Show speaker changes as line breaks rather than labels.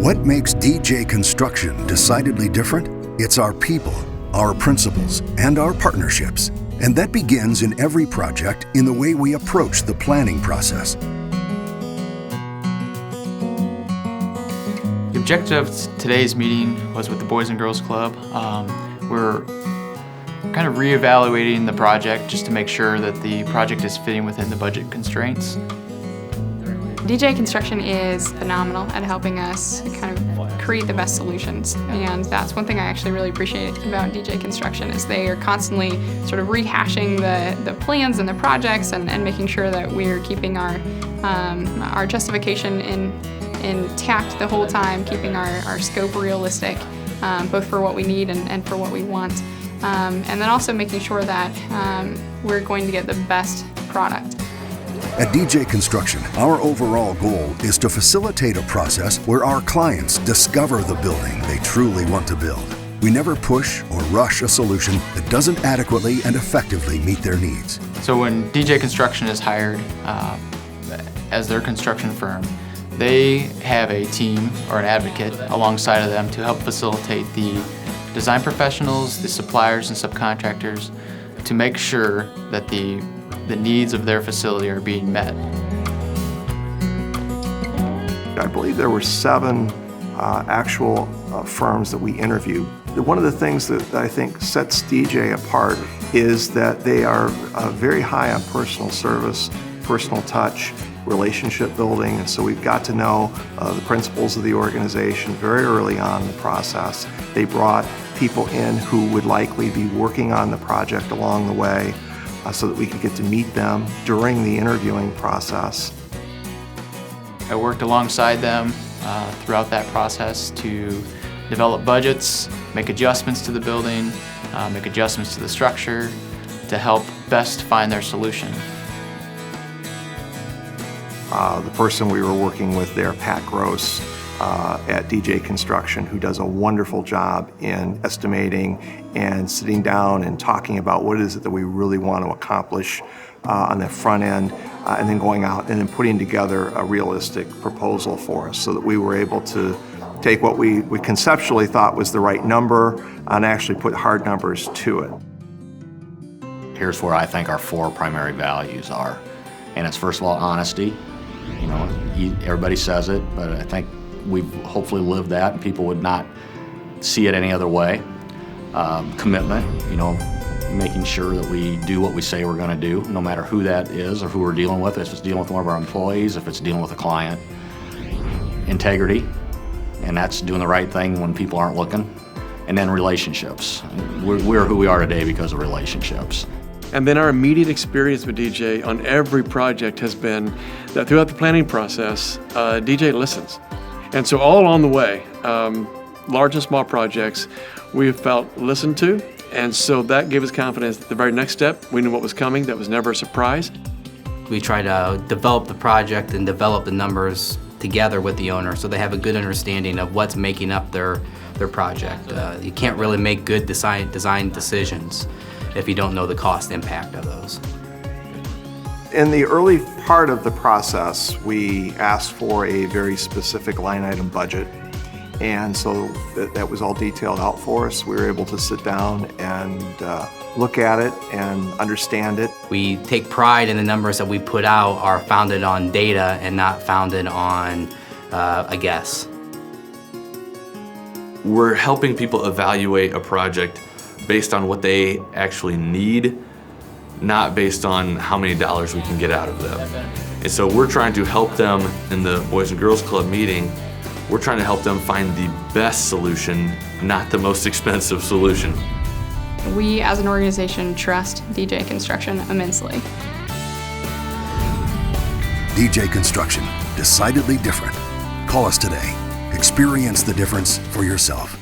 What makes DJ Construction decidedly different? It's our people, our principles, and our partnerships. And that begins in every project in the way we approach the planning process.
The objective of today's meeting was with the Boys and Girls Club. We're kind of reevaluating the project just to make sure that the project is fitting within the budget constraints.
DJ Construction is phenomenal at helping us kind of create the best solutions, and that's one thing I actually really appreciate about DJ Construction is they are constantly sort of rehashing the plans and the projects and making sure that we're keeping our justification intact the whole time, keeping our scope realistic, both for what we need and for what we want, and then also making sure that we're going to get the best product.
At DJ Construction, our overall goal is to facilitate a process where our clients discover the building they truly want to build. We never push or rush a solution that doesn't adequately and effectively meet their needs.
So when DJ Construction is hired as their construction firm, they have a team or an advocate alongside of them to help facilitate the design professionals, the suppliers and subcontractors to make sure that the needs of their facility are being met.
I believe there were 7 actual firms that we interviewed. One of the things that I think sets DJ apart is that they are very high on personal service, personal touch, relationship building, and so we've got to know the principles of the organization very early on in the process. They brought people in who would likely be working on the project along the way, so that we could get to meet them during the interviewing process.
I worked alongside them throughout that process to develop budgets, make adjustments to the building, make adjustments to the structure to help best find their solution.
The person we were working with there, Pat Gross, at DJ Construction, who does a wonderful job in estimating and sitting down and talking about what is it that we really want to accomplish on the front end, and then going out and then putting together a realistic proposal for us so that we were able to take what we conceptually thought was the right number and actually put hard numbers to it.
Here's where I think our 4 primary values are. And it's first of all honesty. You know, everybody says it, but I think we've hopefully lived that and people would not see it any other way. Commitment, you know, making sure that we do what we say we're going to do, no matter who that is or who we're dealing with, if it's dealing with one of our employees, if it's dealing with a client. Integrity, and that's doing the right thing when people aren't looking. And then relationships. We're who we are today because of relationships.
And then our immediate experience with DJ on every project has been that throughout the planning process, DJ listens. And so all along the way, large and small projects, we have felt listened to, and so that gave us confidence that the very next step, we knew what was coming, that was never a surprise.
We try to develop the project and develop the numbers together with the owner so they have a good understanding of what's making up their project. You can't really make good design decisions if you don't know the cost impact of those.
In the early part of the process, we asked for a very specific line item budget, and so that was all detailed out for us. We were able to sit down and look at it and understand it.
We take pride in the numbers that we put out are founded on data and not founded on a guess.
We're helping people evaluate a project based on what they actually need, not based on how many dollars we can get out of them. And so we're trying to help them in the Boys and Girls Club meeting. We're trying to help them find the best solution, not the most expensive solution.
We as an organization trust DJ Construction immensely.
DJ Construction, decidedly different. Call us today. Experience the difference for yourself.